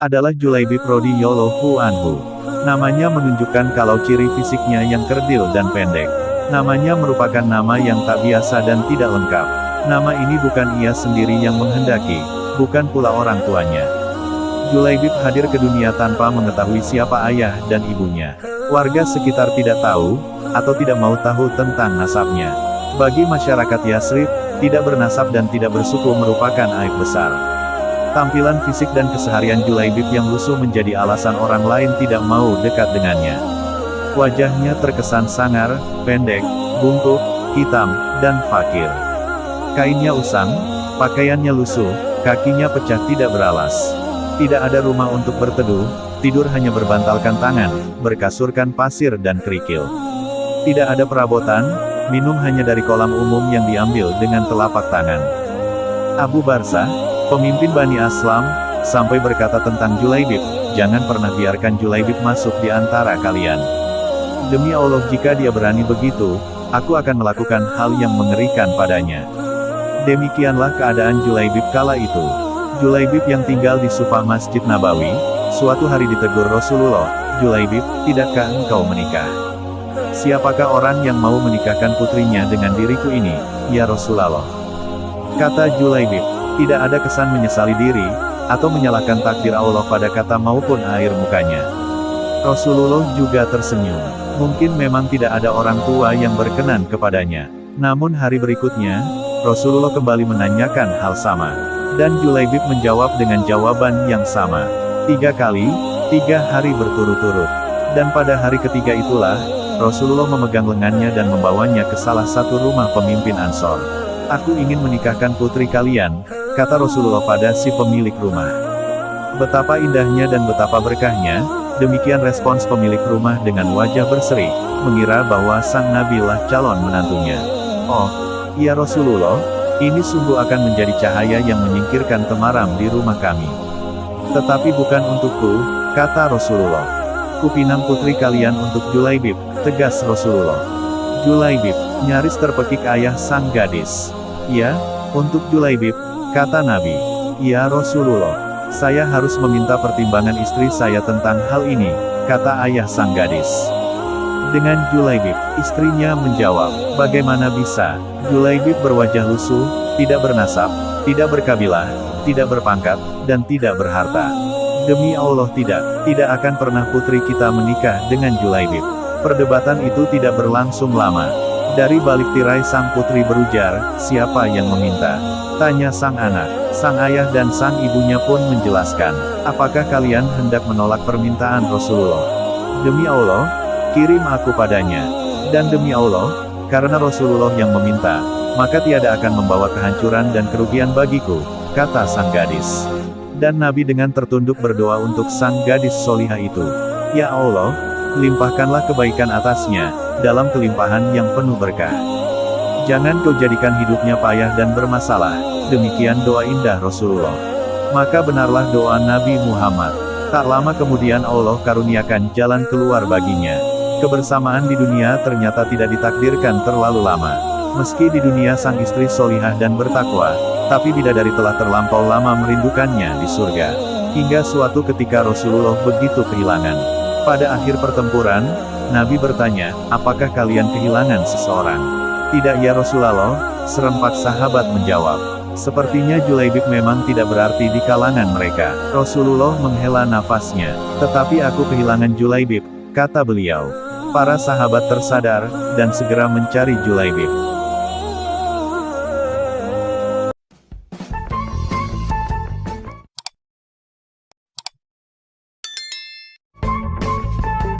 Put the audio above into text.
adalah Julaibib radhiyallahu anhu. Namanya menunjukkan kalau ciri fisiknya yang kerdil dan pendek. Namanya merupakan nama yang tak biasa dan tidak lengkap. Nama ini bukan ia sendiri yang menghendaki, bukan pula orang tuanya. Julaibib hadir ke dunia tanpa mengetahui siapa ayah dan ibunya. Warga sekitar tidak tahu, atau tidak mau tahu tentang nasabnya. Bagi masyarakat Yasrib, tidak bernasab dan tidak bersuku merupakan aib besar. Tampilan fisik dan keseharian Julaibib yang lusuh menjadi alasan orang lain tidak mau dekat dengannya. Wajahnya terkesan sangar, pendek, bungkuk, hitam, dan fakir. Kainnya usang, pakaiannya lusuh, kakinya pecah tidak beralas. Tidak ada rumah untuk berteduh, tidur hanya berbantalkan tangan, berkasurkan pasir dan kerikil. Tidak ada perabotan, minum hanya dari kolam umum yang diambil dengan telapak tangan. Abu Barzah, pemimpin Bani Aslam, sampai berkata tentang Julaibib, jangan pernah biarkan Julaibib masuk di antara kalian. Demi Allah jika dia berani begitu, aku akan melakukan hal yang mengerikan padanya. Demikianlah keadaan Julaibib kala itu. Julaibib yang tinggal di Sufah Masjid Nabawi, suatu hari ditegur Rasulullah, Julaibib, tidakkah engkau menikah? Siapakah orang yang mau menikahkan putrinya dengan diriku ini, ya Rasulullah? Kata Julaibib, tidak ada kesan menyesali diri, atau menyalahkan takdir Allah pada kata maupun air mukanya. Rasulullah juga tersenyum. Mungkin memang tidak ada orang tua yang berkenan kepadanya. Namun hari berikutnya, Rasulullah kembali menanyakan hal sama. Dan Julaibib menjawab dengan jawaban yang sama. 3 kali, 3 hari berturut-turut. Dan pada hari ketiga itulah, Rasulullah memegang lengannya dan membawanya ke salah satu rumah pemimpin Ansor. Aku ingin menikahkan putri kalian, kata Rasulullah pada si pemilik rumah. Betapa indahnya dan betapa berkahnya, demikian respons pemilik rumah dengan wajah berseri, mengira bahwa sang Nabi lah calon menantunya. Oh, ya Rasulullah, ini sungguh akan menjadi cahaya yang menyingkirkan temaram di rumah kami. Tetapi bukan untukku, kata Rasulullah. Kupinang putri kalian untuk Julaibib, tegas Rasulullah. Julaibib, nyaris terpekik ayah sang gadis. Ya, untuk Julaibib, kata Nabi. Ya Rasulullah, saya harus meminta pertimbangan istri saya tentang hal ini, kata ayah sang gadis. Dengan Julaibib, istrinya menjawab, bagaimana bisa? Julaibib berwajah lusuh, tidak bernasab, tidak berkabilah, tidak berpangkat, dan tidak berharta. Demi Allah tidak akan pernah putri kita menikah dengan Julaibib. Perdebatan itu tidak berlangsung lama. Dari balik tirai sang putri berujar, siapa yang meminta? Tanya sang anak. Sang ayah dan sang ibunya pun menjelaskan, apakah kalian hendak menolak permintaan Rasulullah? Demi Allah, kirim aku padanya. Dan demi Allah, karena Rasulullah yang meminta, maka tiada akan membawa kehancuran dan kerugian bagiku, kata sang gadis. Dan Nabi dengan tertunduk berdoa untuk sang gadis solihah itu. Ya Allah, limpahkanlah kebaikan atasnya, dalam kelimpahan yang penuh berkah. Jangan kau jadikan hidupnya payah dan bermasalah, demikian doa indah Rasulullah. Maka benarlah doa Nabi Muhammad. Tak lama kemudian Allah karuniakan jalan keluar baginya. Kebersamaan di dunia ternyata tidak ditakdirkan terlalu lama. Meski di dunia sang istri solihah dan bertakwa, tapi bidadari telah terlampau lama merindukannya di surga. Hingga suatu ketika Rasulullah begitu kehilangan. Pada akhir pertempuran, Nabi bertanya, apakah kalian kehilangan seseorang? Tidak ya Rasulullah, serempak sahabat menjawab. Sepertinya Julaibib memang tidak berarti di kalangan mereka. Rasulullah menghela nafasnya. Tetapi aku kehilangan Julaibib, kata beliau. Para sahabat tersadar, dan segera mencari Julaibib.